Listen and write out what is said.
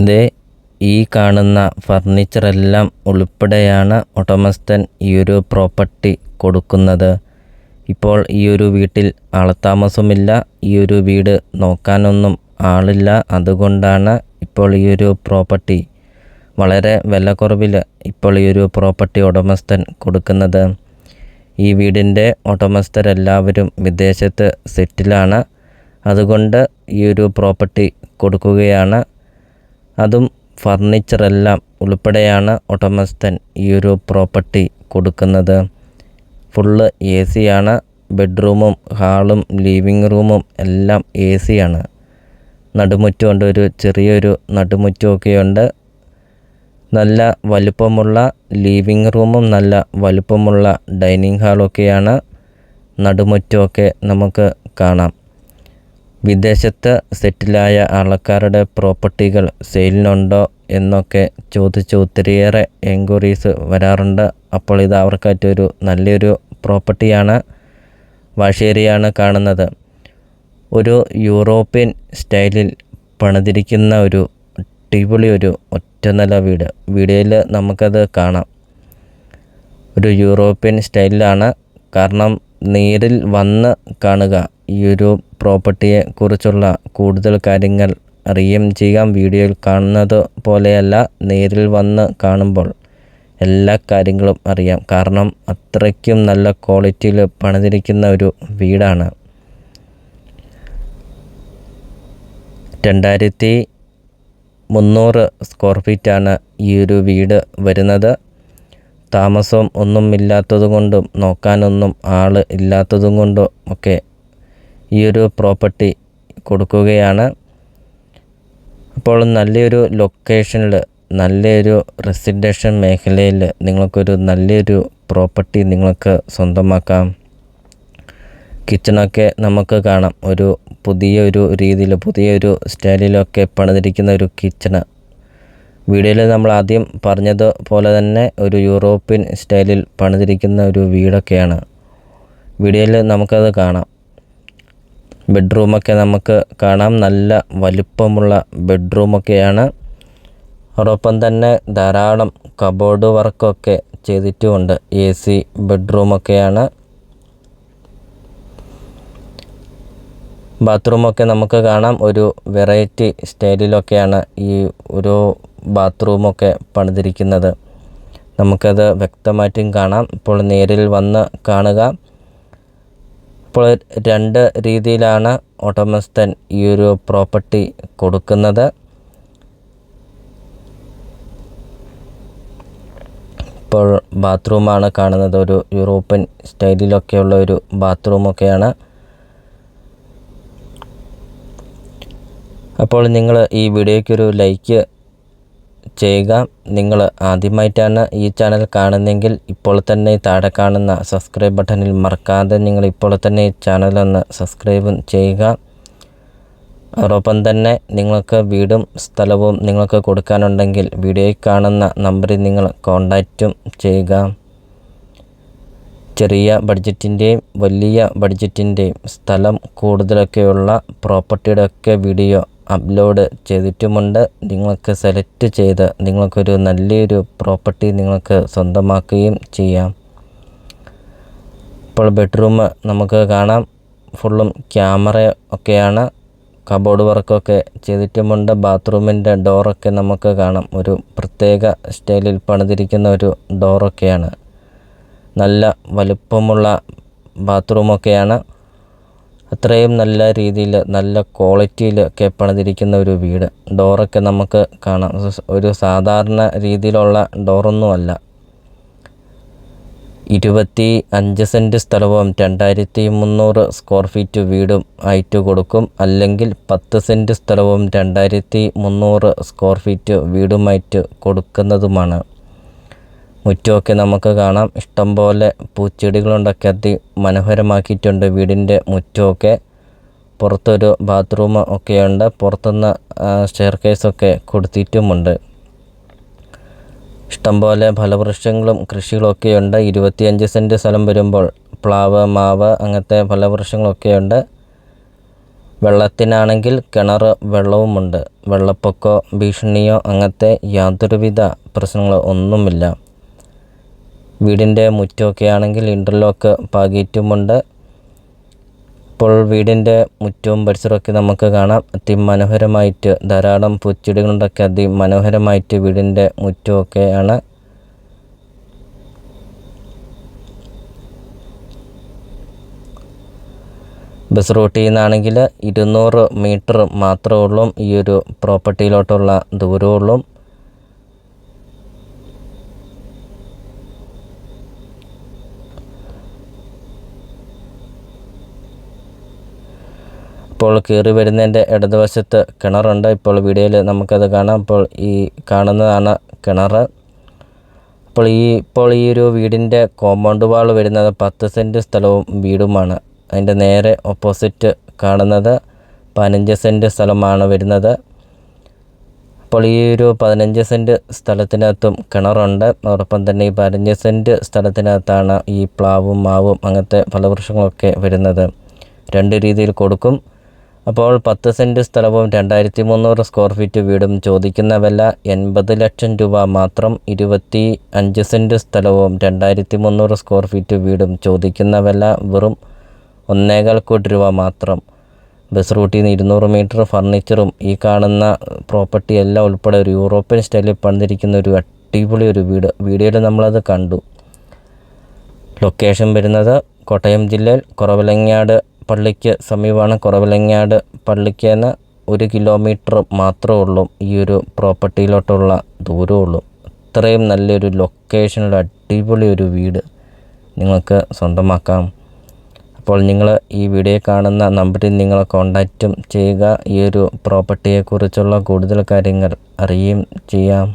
ദേ ഈ കാണുന്ന ഫർണിച്ചറെല്ലാം ഉൾപ്പെടെയാണ് ഉടമസ്ഥൻ ഈ ഒരു പ്രോപ്പർട്ടി കൊടുക്കുന്നത്. ഇപ്പോൾ ഈ ഒരു വീട്ടിൽ ആൾതാമസമില്ല. ഈ ഒരു വീട് നോക്കാനൊന്നും ആളില്ല. അതുകൊണ്ടാണ് ഇപ്പോൾ ഈ ഒരു പ്രോപ്പർട്ടി വളരെ വില കുറവിൽ ഇപ്പോൾ ഈ ഒരു പ്രോപ്പർട്ടി ഉടമസ്ഥൻ കൊടുക്കുന്നത്. ഈ വീടിൻ്റെ ഉടമസ്ഥരെല്ലാവരും വിദേശത്ത് സെറ്റിലാണ്. അതുകൊണ്ട് ഈ ഒരു പ്രോപ്പർട്ടി കൊടുക്കുകയാണ്. അതും ഫർണിച്ചറെല്ലാം ഉൾപ്പെടെയാണ് ഉടമസ്ഥൻ ഈ ഒരു പ്രോപ്പർട്ടി കൊടുക്കുന്നത്. ഫുള്ള് എ സിയാണ്. ബെഡ്റൂമും ഹാളും ലിവിങ് റൂമും എല്ലാം എ സിയാണ്. നടുമുറ്റമുണ്ട്, ഒരു ചെറിയൊരു നടുമുറ്റമൊക്കെയുണ്ട്. നല്ല വലുപ്പമുള്ള ലിവിങ് റൂമും നല്ല വലുപ്പമുള്ള ഡൈനിങ് ഹാളൊക്കെയാണ്. നടുമുറ്റമൊക്കെ നമുക്ക് കാണാം. വിദേശത്ത് സെറ്റിലായ ആൾക്കാരുടെ പ്രോപ്പർട്ടികൾ സെയിലിനുണ്ടോ എന്നൊക്കെ ചോദിച്ച് ഒത്തിരിയേറെ എൻക്വയറീസ് വരാറുണ്ട്. അപ്പോൾ ഇത് അവർക്കായിട്ടൊരു നല്ലൊരു പ്രോപ്പർട്ടിയാണ്. വാഴശ്ശേരിയാണ് കാണുന്നത്. ഒരു യൂറോപ്യൻ സ്റ്റൈലിൽ പണിതിരിക്കുന്ന ഒരു അടിപൊളി ഒരു ഒറ്റനില വീട്. വീഡിയോയിൽ നമുക്കത് കാണാം. ഒരു യൂറോപ്യൻ സ്റ്റൈലിലാണ്. കാരണം നേരിൽ വന്ന് കാണുക. ഈ ഒരു പ്രോപ്പർട്ടിയെ കുറിച്ചുള്ള കൂടുതൽ കാര്യങ്ങൾ അറിയുകയും ചെയ്യാം. വീഡിയോയിൽ കാണുന്നത് പോലെയല്ല, നേരിൽ വന്ന് കാണുമ്പോൾ എല്ലാ കാര്യങ്ങളും അറിയാം. കാരണം അത്രയ്ക്കും നല്ല ക്വാളിറ്റിയിൽ പണിതിരിക്കുന്ന ഒരു വീടാണ്. 2300 സ്ക്വയർ ഫീറ്റാണ് ഈ ഒരു വീട് വരുന്നത്. താമസം ഒന്നും ഇല്ലാത്തതുകൊണ്ടും നോക്കാനൊന്നും ആൾ ഇല്ലാത്തതും കൊണ്ടും ഒക്കെ ഈ ഒരു പ്രോപ്പർട്ടി കൊടുക്കുകയാണ്. അപ്പോൾ നല്ലൊരു ലൊക്കേഷനിൽ, നല്ലൊരു റെസിഡൻഷ്യൽ മേഖലയിൽ നിങ്ങൾക്കൊരു നല്ലൊരു പ്രോപ്പർട്ടി നിങ്ങൾക്ക് സ്വന്തമാക്കാം. കിച്ചണൊക്കെ നമുക്ക് കാണാം. ഒരു പുതിയൊരു രീതിയിൽ, പുതിയൊരു സ്റ്റൈലിലൊക്കെ പണിതിരിക്കുന്ന ഒരു കിച്ചണ്. വീഡിയോയിൽ നമ്മൾ ആദ്യം പറഞ്ഞതുപോലെ തന്നെ ഒരു യൂറോപ്യൻ സ്റ്റൈലിൽ പണിതിരിക്കുന്ന ഒരു വീടൊക്കെയാണ്. വീഡിയോയിൽ നമുക്കത് കാണാം. ബെഡ്റൂമൊക്കെ നമുക്ക് കാണാം. നല്ല വലുപ്പമുള്ള ബെഡ്റൂമൊക്കെയാണ്. അതോടൊപ്പം തന്നെ ധാരാളം കബോർഡ് വർക്കൊക്കെ ചെയ്തിട്ടുമുണ്ട്. A C ബെഡ്റൂമൊക്കെയാണ്. ബാത്റൂമൊക്കെ നമുക്ക് കാണാം. ഒരു വെറൈറ്റി സ്റ്റൈലിലൊക്കെയാണ് ഈ ഒരു ബാത്റൂമൊക്കെ പണിതിരിക്കുന്നത്. നമുക്കത് വ്യക്തമായിട്ടും കാണാം. ഇപ്പോൾ നേരിൽ വന്ന് കാണുക. ഇപ്പോൾ 2 രീതിയിലാണ് ഉടമസ്ഥൻ ഈ ഒരു പ്രോപ്പർട്ടി കൊടുക്കുന്നത്. ഇപ്പോൾ ബാത്റൂമാണ് കാണുന്നത്. ഒരു യൂറോപ്യൻ സ്റ്റൈലിലൊക്കെയുള്ള ഒരു ബാത്റൂമൊക്കെയാണ്. അപ്പോൾ നിങ്ങൾ ഈ വീഡിയോയ്ക്കൊരു ലൈക്ക് ചെയ്യുക. നിങ്ങൾ ആദ്യമായിട്ടാണ് ഈ ചാനൽ കാണുന്നതെങ്കിൽ ഇപ്പോൾ തന്നെ താഴെ കാണുന്ന സബ്സ്ക്രൈബ് ബട്ടണിൽ മറക്കാതെ നിങ്ങൾ ഇപ്പോൾ തന്നെ ഈ ചാനലൊന്ന് സബ്സ്ക്രൈബ് ചെയ്യുക. അതോടൊപ്പം തന്നെ നിങ്ങൾക്ക് വീടും സ്ഥലവും നിങ്ങൾക്ക് കൊടുക്കാനുണ്ടെങ്കിൽ വീഡിയോയിൽ കാണുന്ന നമ്പറിൽ നിങ്ങൾ കോൺടാക്റ്റും ചെയ്യുക. ചെറിയ ബഡ്ജറ്റിൻ്റെയും വലിയ ബഡ്ജറ്റിൻ്റെയും സ്ഥലം കൂടുതലൊക്കെയുള്ള പ്രോപ്പർട്ടിയുടെ ഒക്കെ വീഡിയോ അപ്ലോഡ് ചെയ്തിട്ടുമുണ്ട്. നിങ്ങൾക്ക് സെലക്ട് ചെയ്ത് നിങ്ങൾക്കൊരു നല്ലൊരു പ്രോപ്പർട്ടി നിങ്ങൾക്ക് സ്വന്തമാക്കുകയും ചെയ്യാം. ഇപ്പോൾ ബെഡ്റൂം നമുക്ക് കാണാം. ഫുള്ളും ക്യാമറ ഒക്കെയാണ്. കബോർഡ് വർക്കൊക്കെ ചെയ്തിട്ടുമുണ്ട്. ബാത്റൂമിൻ്റെ ഡോറൊക്കെ നമുക്ക് കാണാം. ഒരു പ്രത്യേക സ്റ്റൈലിൽ പണിതിരിക്കുന്ന ഒരു ഡോറൊക്കെയാണ്. നല്ല വലുപ്പമുള്ള ബാത്റൂമൊക്കെയാണ്. അത്രയും നല്ല രീതിയിൽ, നല്ല ക്വാളിറ്റിയിലൊക്കെ പണിതിരിക്കുന്ന ഒരു വീട്. ഡോറൊക്കെ നമുക്ക് കാണാം. ഒരു സാധാരണ രീതിയിലുള്ള ഡോറൊന്നുമല്ല. 25 സെൻറ്റ് സ്ഥലവും 2300 സ്ക്വയർ ഫീറ്റ് വീടും ആയിട്ട് കൊടുക്കും. അല്ലെങ്കിൽ 10 സെൻറ്റ് സ്ഥലവും 2300 സ്ക്വയർ ഫീറ്റ് വീടുമായിട്ട് കൊടുക്കുന്നതുമാണ്. മുറ്റമൊക്കെ നമുക്ക് കാണാം. ഇഷ്ടംപോലെ പൂച്ചെടികളുണ്ടൊക്കെ അതിമനോഹരമാക്കിയിട്ടുണ്ട് വീടിൻ്റെ മുറ്റമൊക്കെ. പുറത്തൊരു ബാത്റൂം ഒക്കെയുണ്ട്. പുറത്തുനിന്ന് സ്റ്റെയർകേസൊക്കെ കൊടുത്തിട്ടുമുണ്ട്. ഇഷ്ടംപോലെ ഫലവൃക്ഷങ്ങളും കൃഷികളൊക്കെയുണ്ട്. 25 സെൻറ്റ് സ്ഥലം വരുമ്പോൾ പ്ലാവ്, മാവ് അങ്ങനത്തെ ഫലവൃക്ഷങ്ങളൊക്കെയുണ്ട്. വെള്ളത്തിനാണെങ്കിൽ കിണർ വെള്ളവുമുണ്ട്. വെള്ളപ്പൊക്കമോ ഭീഷണിയോ അങ്ങനത്തെ യാതൊരുവിധ പ്രശ്നങ്ങളോ ഒന്നുമില്ല. വീടിൻ്റെ മുറ്റമൊക്കെ ആണെങ്കിൽ ഇൻ്റർലോക്ക് പാകിയിട്ടുമുണ്ട്. ഇപ്പോൾ വീടിൻ്റെ മുറ്റവും പരിസരമൊക്കെ നമുക്ക് കാണാം. അതിമനോഹരമായിട്ട് ധാരാളം പൂച്ചെടികളുണ്ടൊക്കെ അതിമനോഹരമായിട്ട് വീടിൻ്റെ മുറ്റമൊക്കെയാണ്. ബസ് റൂട്ടിൽ നിന്നാണെങ്കിൽ 200 മീറ്റർ മാത്രമേ ഉള്ളൂ ഈ ഒരു പ്രോപ്പർട്ടിയിലോട്ടുള്ള ദൂരമുള്ളൂ. ഇപ്പോൾ കയറി വരുന്നതിൻ്റെ ഇടതുവശത്ത് കിണറുണ്ട്. ഇപ്പോൾ വീഡിയോയിൽ നമുക്കത് കാണാം. ഇപ്പോൾ ഈ കാണുന്നതാണ് കിണർ. ഇപ്പോൾ ഈ ഒരു വീടിൻ്റെ കോമ്പൗണ്ട് വാൾ വരുന്നത് 10 സെൻറ്റ് സ്ഥലവും വീടുമാണ്. അതിൻ്റെ നേരെ ഓപ്പോസിറ്റ് കാണുന്നത് 15 സെൻറ്റ് സ്ഥലമാണ് വരുന്നത്. അപ്പോൾ ഈ ഒരു 15 സെൻറ്റ് സ്ഥലത്തിനകത്തും കിണറുണ്ട്. അതോടൊപ്പം തന്നെ ഈ 15 സെൻറ്റ് സ്ഥലത്തിനകത്താണ് ഈ പ്ലാവും മാവും അങ്ങനത്തെ ഫലവൃക്ഷങ്ങളൊക്കെ വരുന്നത്. 2 രീതിയിൽ കൊടുക്കും. അപ്പോൾ 10 സെൻറ്റ് സ്ഥലവും 2300 സ്ക്വയർ ഫീറ്റ് വീടും ചോദിക്കുന്ന വില 80 ലക്ഷം രൂപ മാത്രം. 25 സെൻറ്റ് സ്ഥലവും 2300 സ്ക്വയർ ഫീറ്റ് വീടും ചോദിക്കുന്ന വില വെറും 1.25 കോടി രൂപ മാത്രം. ബസ് റൂട്ടിൽ നിന്ന് 200 മീറ്റർ ഫർണിച്ചറും ഈ കാണുന്ന പ്രോപ്പർട്ടി എല്ലാം ഉൾപ്പെടെ ഒരു യൂറോപ്യൻ സ്റ്റൈലിൽ പണിതിരിക്കുന്ന ഒരു അടിപൊളി ഒരു വീട്. വീഡിയോയിൽ നമ്മളത് കണ്ടു. ലൊക്കേഷൻ വരുന്നത് കോട്ടയം ജില്ലയിൽ കുറവിലങ്ങാട് പള്ളിക്ക് സമീപമാണ്. കുറവിലങ്ങാട് പള്ളിക്ക് നിന്ന് 1 കിലോമീറ്റർ മാത്രമേ ഉള്ളൂ ഈ ഒരു പ്രോപ്പർട്ടിയിലോട്ടുള്ള ദൂരമുള്ളൂ. അത്രയും നല്ലൊരു ലൊക്കേഷനിൽ അടിപൊളി ഒരു വീട് നിങ്ങൾക്ക് സ്വന്തമാക്കാം. അപ്പോൾ നിങ്ങൾ ഈ വീഡിയോ കാണുന്ന നമ്പറിൽ നിങ്ങൾ കോൺടാക്റ്റും ചെയ്യുക. ഈ ഒരു പ്രോപ്പർട്ടിയെക്കുറിച്ചുള്ള കൂടുതൽ കാര്യങ്ങൾ അറിയുകയും ചെയ്യാം.